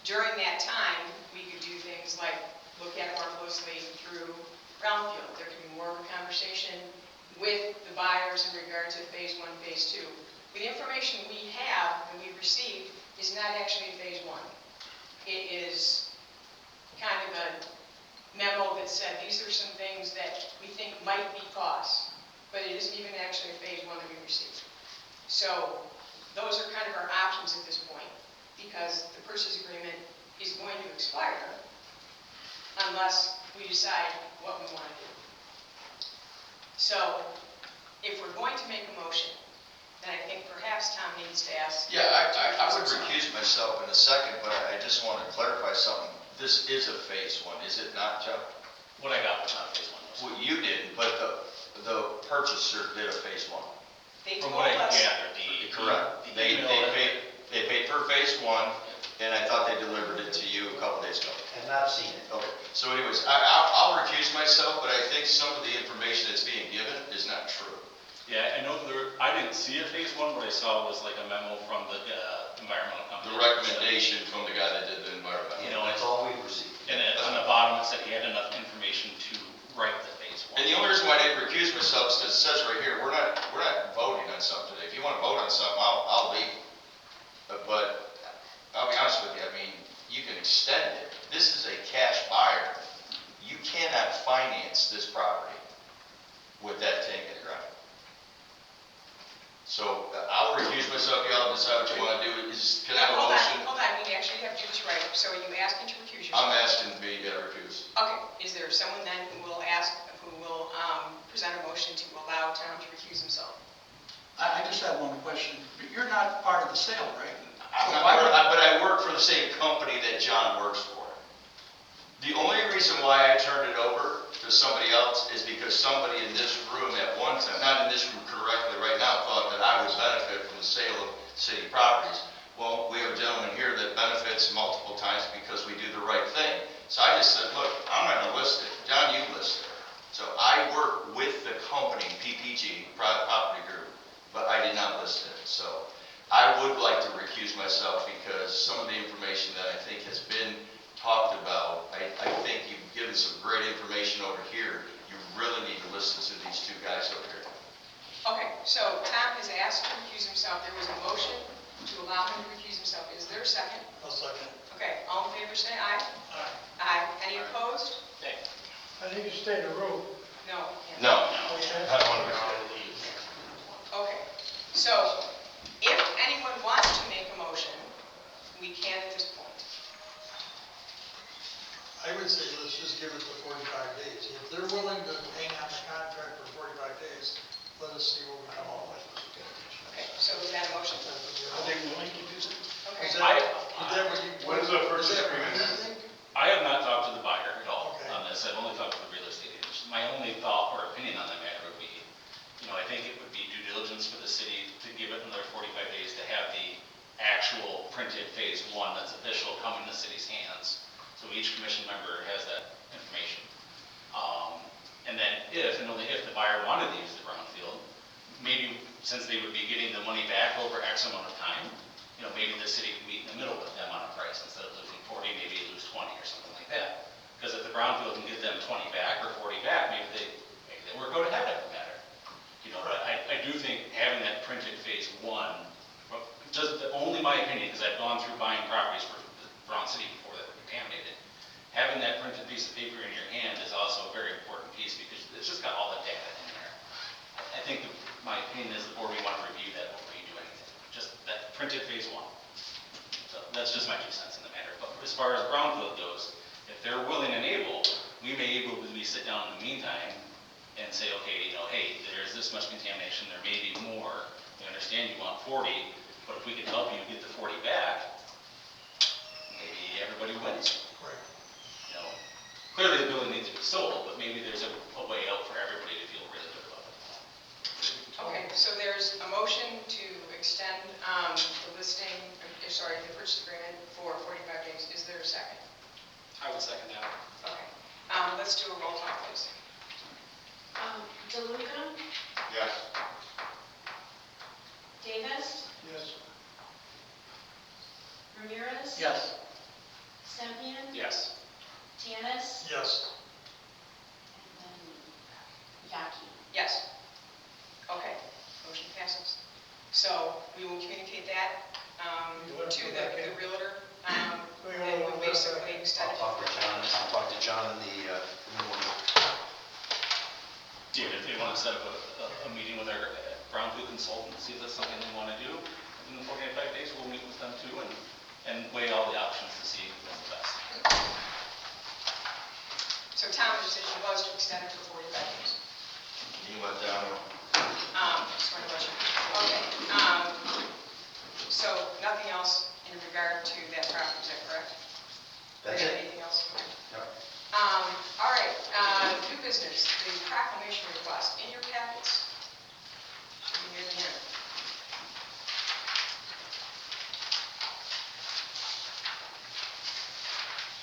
Speaker 4: during that time, we could do things like look at it more closely through brownfield. There could be more of a conversation with the buyers in regard to phase 1, phase 2. The information we have and we received is not actually phase 1. It is kind of a memo that said these are some things that we think might be costs, but it isn't even actually phase 1 that we received. So those are kind of our options at this point, because the purchase agreement is going to expire unless we decide what we want to do. So if we're going to make a motion, then I think perhaps Tom needs to ask.
Speaker 11: Yeah, I would recuse myself in a second, but I just want to clarify something. This is a phase 1, is it not, Jeff?
Speaker 8: What I got was not phase 1.
Speaker 11: Well, you didn't, but the purchaser did a phase 1.
Speaker 4: They
Speaker 8: From
Speaker 4: told
Speaker 8: what I
Speaker 4: us.
Speaker 8: gathered, the
Speaker 11: Correct. They
Speaker 8: email that-
Speaker 11: paid for phase 1, and I thought they delivered it to you a couple days ago.
Speaker 5: Have not seen it.
Speaker 11: Okay, so anyways, I'll recuse myself, but I think some of the information that's being given is not true.
Speaker 8: Yeah, I know I didn't see a phase 1, what I saw was like a memo from the environmental company.
Speaker 11: The recommendation from the guy that did the environmental.
Speaker 8: You know,
Speaker 5: That's all we've received.
Speaker 8: And then on the bottom, it said he had enough information to write the phase 1.
Speaker 11: And the only reason why I didn't recuse myself is because it says right here, we're not voting on something today. If you want to vote on something, I'll leave. But I'll be honest with you, I mean, you can extend it. This is a cash buyer. You cannot finance this property with that tank in the ground. So I'll recuse myself, y'all decide what you want to do. Can I have a motion?
Speaker 4: Hold on, we actually have to do this right. So are you asking to recuse yourself?
Speaker 11: I'm asking to be recused.
Speaker 4: Okay, is there someone then who will ask, who will present a
Speaker 11: for the same company that John works for. The only reason why I turned it over to somebody else is because somebody in this room at one time, not in this room correctly right now, thought that I would benefit from the sale of city properties. Well, we have a gentleman here that benefits multiple times because we do the right thing. So I just said, look, I'm not gonna list it. John, you list it. So I work with the company, PPG, Private Property Group, but I did not list it. So I would like to recuse myself because some of the information that I think has been talked about, I think you've given some great information over here. You really need to listen to these two guys over here.
Speaker 4: Okay, so Tom has asked to recuse himself. There was a motion to allow him to recuse himself. Is there a second?
Speaker 14: I'll second.
Speaker 4: Okay, all in favor, say aye.
Speaker 14: Aye.
Speaker 4: Aye. Any opposed?
Speaker 3: I think you stay in the room.
Speaker 4: No.
Speaker 11: No.
Speaker 3: Okay.
Speaker 11: I don't want to leave.
Speaker 4: Okay, so if anyone wants to make a motion, we can at this point.
Speaker 14: I would say let's just give it the 45 days. If they're willing to hang on the contract for 45 days, let us see what we come up with.
Speaker 4: Okay, so is that a motion?
Speaker 12: Are they willing to do that?
Speaker 4: Okay.
Speaker 14: Is that what you?
Speaker 13: When is the first
Speaker 14: is that what
Speaker 13: agreement?
Speaker 14: you think?
Speaker 8: I have not talked to the buyer at all
Speaker 14: Okay.
Speaker 8: on this. I've only talked to the real estate agents. My only thought or opinion on that matter would be, I think it would be due diligence for the city to give it another 45 days to have the actual printed phase one that's official come in the city's hands. So each commission member has that information. And then if, and only if the buyer wanted to use the brownfield, maybe since they would be getting the money back over X amount of time, maybe the city can meet in the middle with them on a price. Instead of losing 40, maybe you lose 20 or something like that. Because if the brownfield can get them 20 back or 40 back, maybe they work out ahead of the matter. But I do think having that printed phase one, just only my opinion, because I've gone through buying properties for the Brown City before that were contaminated. Having that printed piece of paper in your hand is also a very important piece because it's just got all the data in there. I think my opinion is the board, we want to review that before you do anything. Just that printed phase one. So that's just my 2 cents in the matter. But as far as brownfield goes, if they're willing and able, we may able to sit down in the meantime and say, okay, hey, there's this much contamination, there may be more. We understand you want 40, but if we can help you get the 40 back, maybe everybody wins.
Speaker 14: Right.
Speaker 8: Clearly the building needs to be sold, but maybe there's a way out for everybody to feel really good about it.
Speaker 4: Okay, so there's a motion to extend the purchase agreement for 45 days. Is there a second?
Speaker 8: I would second that.
Speaker 4: Okay. Let's do a roll call, please.
Speaker 1: DeLuca,
Speaker 13: Yes.
Speaker 1: Davis,
Speaker 3: Yes.
Speaker 1: Ramirez.
Speaker 12: Yes.
Speaker 1: Sempian,
Speaker 8: Yes.
Speaker 1: Tanis,
Speaker 14: Yes.
Speaker 1: and then Yaki.
Speaker 4: Yes. Okay, motion passes. So we will communicate that to the realtor. That we basically extended.
Speaker 5: I'll talk to John in the morning.
Speaker 8: David, if they want to set up a meeting with our brownfield consultant, see if that's something they want to do, in the 45 days, we'll meet with them too and weigh all the options to see what's the best.
Speaker 4: So Tom's decision was to extend it for 45 days.
Speaker 11: You went down.
Speaker 4: Just want to let you know. Okay. So nothing else in regard to that property, is that correct?
Speaker 5: That's
Speaker 4: Or
Speaker 5: it.
Speaker 4: anything else?
Speaker 5: Yep.
Speaker 4: All right, new business, the proclamation request in your packets. Should be near the end.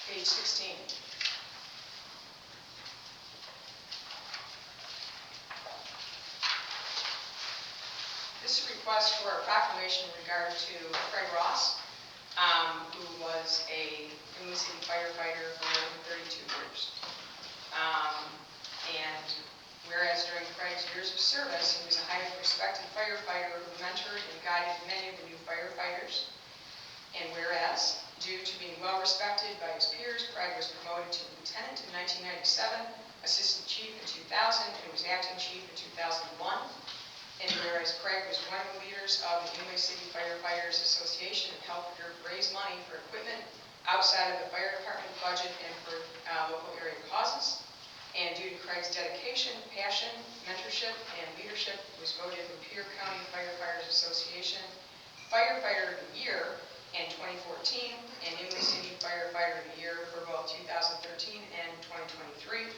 Speaker 4: Page 16. This is a request for a proclamation in regard to Craig Ross, who was a New City firefighter for more than 32 years. And whereas during Craig's years of service, he was a highly respected firefighter who mentored and guided many of the new firefighters. And whereas, due to being well respected by his peers, Craig was promoted to lieutenant in 1997, assistant chief in 2000, and was acting chief in 2001. And whereas Craig was one of the leaders of the Imlay City Firefighters Association and helped raise money for equipment outside of the fire department budget and for local area causes. And due to Craig's dedication, passion, mentorship, and leadership, he was voted the Pierre County Firefighters Association Firefighter of the Year in 2014 an Imlay City Firefighter of the Year for both 2013 and 2023.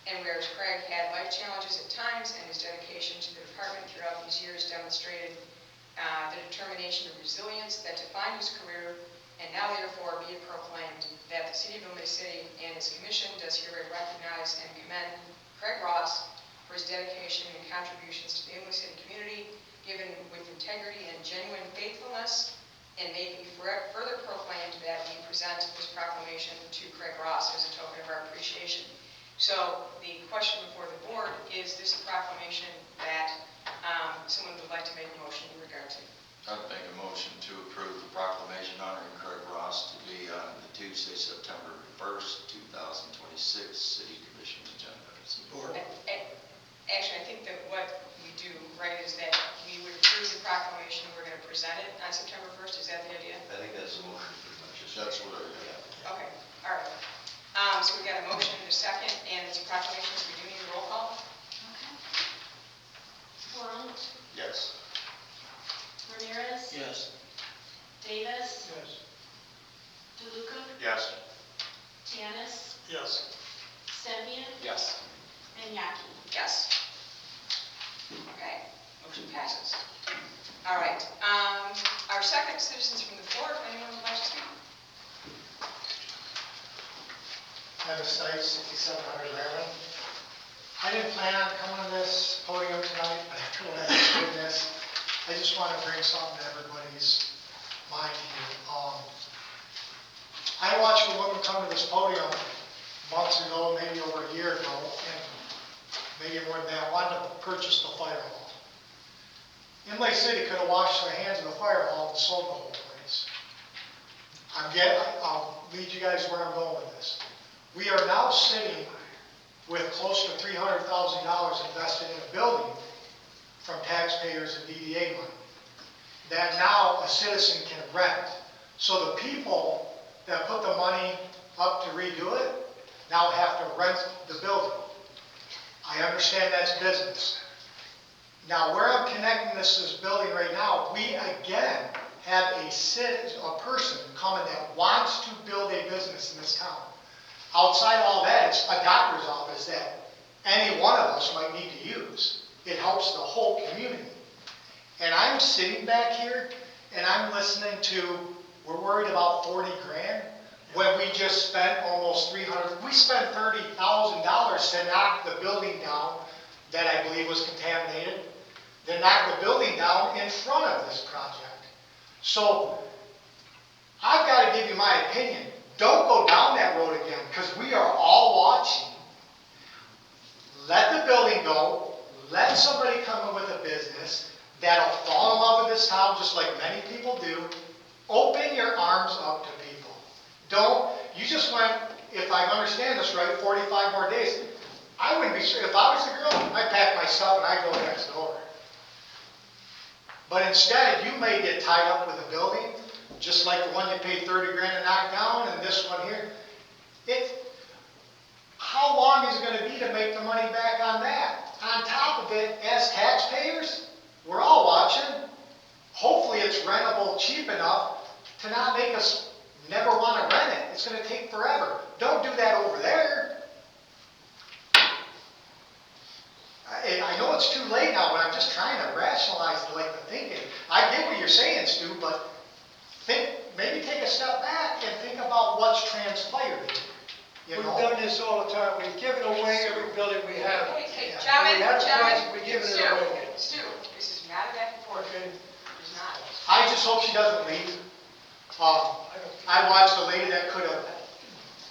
Speaker 4: And whereas Craig had life challenges at times and his dedication to the department throughout these years demonstrated the determination and resilience that defined his career, and now therefore be it proclaimed that the City of Imlay City and its commission does hereby recognize and commend Craig Ross for his dedication and contributions to the Imlay City community, given with integrity and genuine faithfulness, and may be further proclaimed that we present this proclamation to Craig Ross as a token of our appreciation. So the question before the board, is this a proclamation that someone would like to make a motion in regard to?
Speaker 11: I'd make a motion to approve the proclamation honoring Craig Ross to be on the Tuesday, September 1st, 2026 City Commission agenda.
Speaker 12: Support.
Speaker 4: Actually, I think that what we do, right, is that we would approve the proclamation, we're going to present it on September 1st, is that the idea?
Speaker 5: I think that's the motion pretty much.
Speaker 11: That's what I,
Speaker 4: Okay, all right. So we've got a motion and a second, and it's a proclamation, so we do need a roll call.
Speaker 1: Blount,
Speaker 11: yes.
Speaker 1: Ramirez,
Speaker 12: Yes.
Speaker 1: Davis,
Speaker 3: Yes.
Speaker 1: DeLuca,
Speaker 13: Yes.
Speaker 1: Tanis,
Speaker 14: Yes.
Speaker 1: Sempian,
Speaker 13: Yes.
Speaker 1: and Yaki.
Speaker 4: Yes. Okay, motion passes. All right, our second, citizens from the floor, if anyone would like to speak.
Speaker 15: Travis Stites, 6700 Railroad. I didn't plan on coming to this podium tonight, but after what I just witnessed, I just want to bring something to everybody's mind here. I watched a woman come to this podium months ago, maybe over a year ago, and maybe more than that, wanted to purchase the fire hall. Imlay City could have washed their hands of the fire hall and sold the whole place. I'll lead you guys where I'm going with this. We are now sitting with close to $300,000 invested in a building from taxpayers and DDA money that now a citizen can rent. So the people that put the money up to redo it now have to rent the building. I understand that's business. Now where I'm connecting this building right now, we again have a person coming that wants to build a business in this town. Outside all that, it's a doctor's office that any one of us might need to use. It helps the whole community. And I'm sitting back here and I'm listening to, we're worried about 40 grand when we just spent almost 300, we spent $30,000 to knock the building down that I believe was contaminated, to knock the building down in front of this project. So I've got to give you my opinion. Don't go down that road again, because we are all watching. Let the building go. Let somebody come in with a business that'll fall in love with this town, just like many people do. Open your arms up to people. Don't, you just went, if I understand this right, 45 more days. I wouldn't be sure, if I was a girl, I'd pack my stuff and I'd go next door. But instead, you may get tied up with a building, just like the one you paid 30 grand to knock down, and this one here. How long is it going to be to make the money back on that? On top of it, as taxpayers, we're all watching. Hopefully it's rentable cheap enough to not make us never want to rent it. It's going to take forever. Don't do that over there. I know it's too late now, but I'm just trying to rationalize the thinking. I get what you're saying, Stu, but maybe take a step back and think about what's transpired. You
Speaker 3: We've
Speaker 15: know?
Speaker 3: done this all the time. We've given away every building we have.
Speaker 4: Hey,
Speaker 3: Yeah.
Speaker 4: gentlemen,
Speaker 3: We have
Speaker 4: gentlemen,
Speaker 3: plans, we give it
Speaker 4: Stu,
Speaker 3: away.
Speaker 4: Stu, this is not a back and forth.
Speaker 3: Okay.
Speaker 4: It's not.
Speaker 15: I just hope she doesn't leave. I watched a lady that could have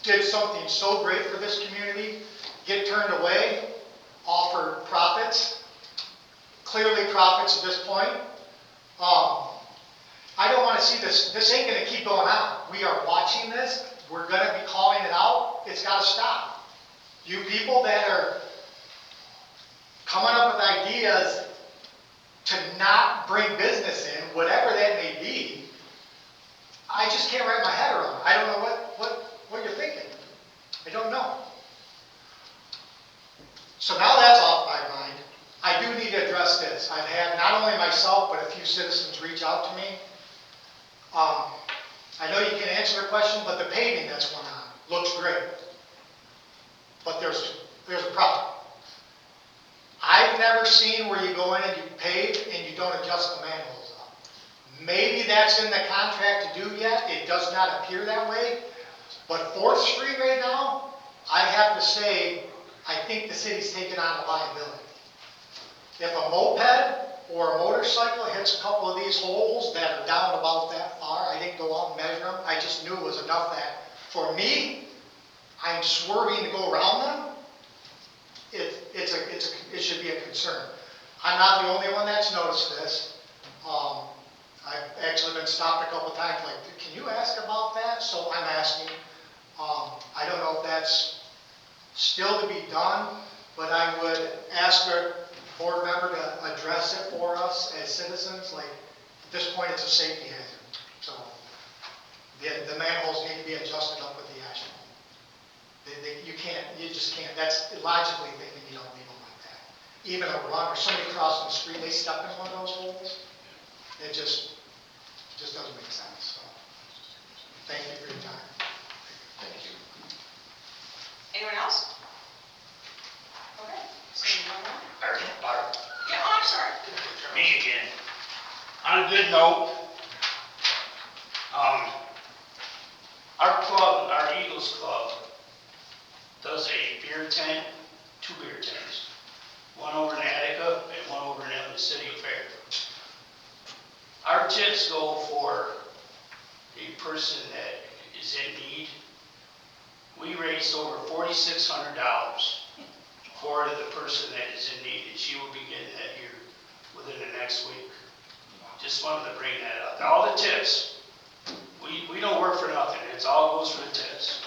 Speaker 15: did something so great for this community, get turned away, offer profits, clearly profits at this point. I don't want to see this ain't going to keep going on. We are watching this. We're going to be calling it out. It's got to stop. You people that are coming up with ideas to not bring business in, whatever that may be, I just can't wrap my head around it. I don't know what you're thinking. I don't know. So now that's off my mind. I do need to address this. I've had not only myself, but a few citizens reach out to me. I know you can answer the question, but the paving that's going on looks great. But there's a problem. I've never seen where you go in and you pave and you don't adjust the manholes up. Maybe that's in the contract to do yet, it does not appear that way. But 4th Street right now, I have to say, I think the city's taking on a liability. If a moped or a motorcycle hits a couple of these holes that are down about that far, I didn't go out and measure them, I just knew it was enough that, for me, I'm swerving to go around them, it should be a concern. I'm not the only one that's noticed this. I've actually been stopped a couple of times, like, can you ask about that? So I'm asking. I don't know if that's still to be done, but I would ask our board member to address it for us as citizens. Like, at this point, it's a safety hazard. So the manholes need to be adjusted up with the asphalt. You just can't, that's logically thinking, you don't leave them like that. Even a run or somebody crossing the street, they step in one of those holes, it just doesn't make sense. So, thank you for your time.
Speaker 11: Thank you.
Speaker 4: Anyone else? Okay. Seeing no one?
Speaker 7: Barb,
Speaker 4: Yeah, oh, I'm sorry.
Speaker 7: me again. On a good note, our club, our Eagles Club, does a beer tent, 2 beer tents. One over in Attica and one over in the City Fair. Our tips go for a person that is in need. We raised over $4,600 for the person that is in need, and she will be getting that here within the next week. Just wanted to bring that up. All the tips, we don't work for nothing. It's all goes for the tips.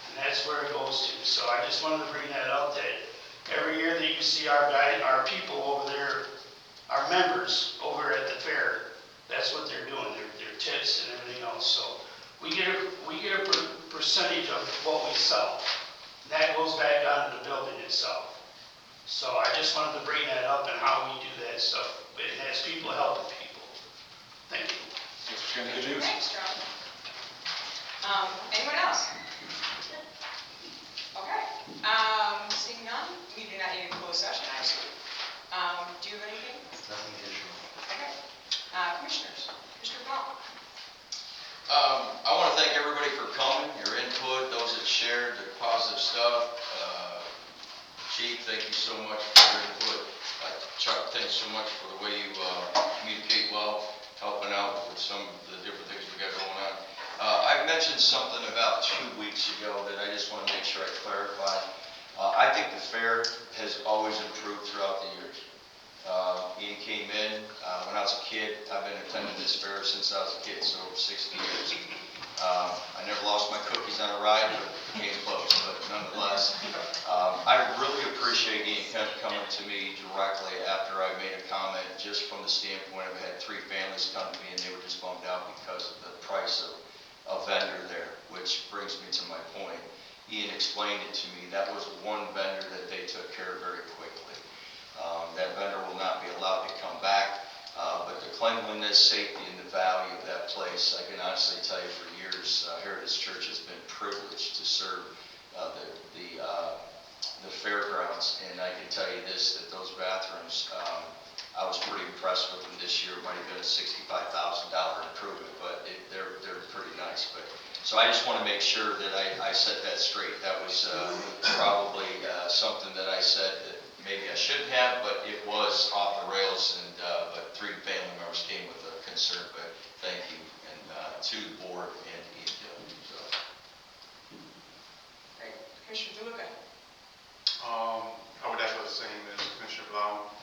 Speaker 7: And that's where it goes to. So I just wanted to bring that up, that every year that you see our people over there, our members over at the fair, that's what they're doing, their tips and everything else. So we get a percentage of what we sell. And that goes back onto the building itself. So I just wanted to bring that up and how we do that stuff. And that's people helping people. Thank you.
Speaker 2: Good news.
Speaker 4: Thanks, Charlie. Anyone else? Okay. Seeing none, we do not need a closed session, actually. Do you have anything?
Speaker 5: Nothing additional.
Speaker 4: Okay. Commissioners, Commissioner Paul.
Speaker 11: I want to thank everybody for coming, your input, those that shared the positive stuff. Chief, thank you so much for your input. Chuck, thanks so much for the way you communicate well, helping out with some of the different things we got going on. I mentioned something about 2 weeks ago that I just want to make sure I clarify. I think the fair has always improved throughout the years. Ian came in, when I was a kid, I've been attending this fair since I was a kid, so over 60 years. I never lost my cookies on a ride, but it came close, but nonetheless. I really appreciate Ian coming to me directly after I made a comment, just from the standpoint of I had 3 families come to me and they were just bummed out because of the price of a vendor there, which brings me to my point. Ian explained it to me, that was one vendor that they took care of very quickly. That vendor will not be allowed to come back, but the cleanliness, safety, and the value of that place, I can honestly tell you for years, Heritage Church has been privileged to serve the fairgrounds, and I can tell you this, that those bathrooms, I was pretty impressed with them this year. It might have been a $65,000 improvement, but they're pretty nice. So I just want to make sure that I set that straight. That was probably something that I said that maybe I shouldn't have, but it was off the rails, and but 3 family members came with a concern. But thank you, and to the board and Ian. So.
Speaker 4: Great. Commissioner DeLuca.
Speaker 13: I would echo the same as Commissioner Blau.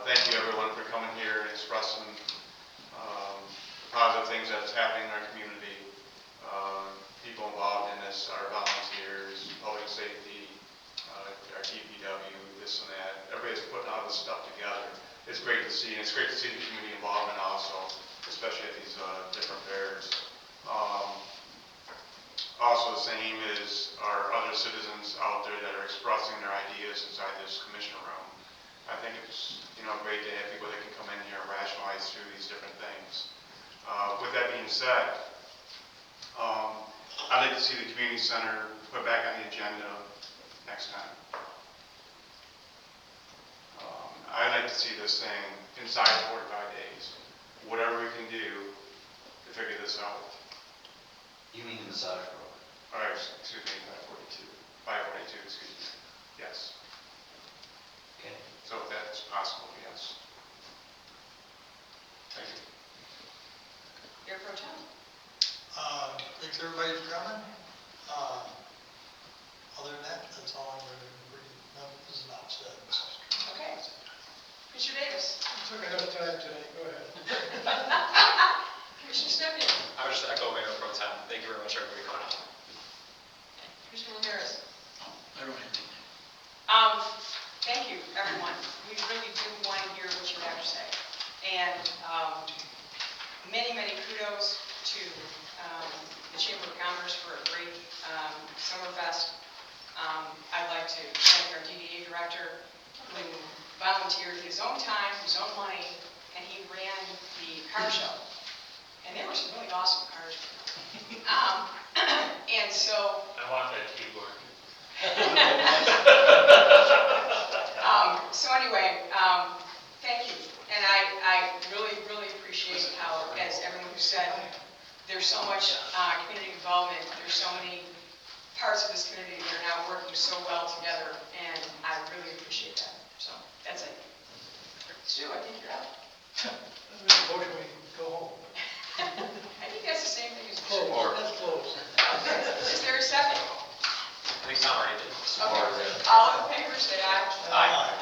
Speaker 13: Thank you everyone for coming here and expressing the positive things that's happening in our community. People involved in this are volunteers, public safety, our DPW, this and that. Everybody's putting all this stuff together. It's great to see, and it's great to see the community involvement also, especially at these different fairs. Also the same is our other citizens out there that are expressing their ideas inside this commission room. I think it's great to have people that can come in here and rationalize through these different things. With that being said, I'd like to see the community center put back on the agenda next time. I'd like to see this thing inside 45 days, whatever we can do to figure this out.
Speaker 5: You mean the massage parlor?
Speaker 13: All right, excuse me, 542, excuse me. Yes.
Speaker 5: Okay.
Speaker 13: So if that's possible, yes. Thank you.
Speaker 4: Mayor Pro Tem.
Speaker 14: Thanks everybody for coming. Other than that, that's all I'm going to bring. Nothing is not said.
Speaker 4: Okay. Commissioner Davis.
Speaker 3: Took enough time today, go ahead.
Speaker 4: Commissioner Stepien.
Speaker 16: I would just echo Mayor Pro Tem. Thank you very much, everybody, for coming out.
Speaker 4: Commissioner Ramirez.
Speaker 12: I don't have anything.
Speaker 4: Thank you, everyone. We really do want to hear what you have to say. And many, many kudos to the Chamber of Commerce for a great Summerfest. I'd like to thank our DDA director who volunteered his own time, his own money, and he ran the car show. And there were some really awesome cars. And so
Speaker 9: I want that keyboard.
Speaker 4: So anyway, thank you. And I really, really appreciate how, as everyone who said, there's so much community involvement, there's so many parts of this community that are now working so well together, and I really appreciate that. So, that's it. Stu, I think you're out.
Speaker 3: Motion, we go home.
Speaker 4: I think that's the same thing as.
Speaker 3: Close, that's close.
Speaker 4: Is there a second?
Speaker 16: I think Tom already did.
Speaker 4: Okay. All in favor, say aye.
Speaker 16: Aye.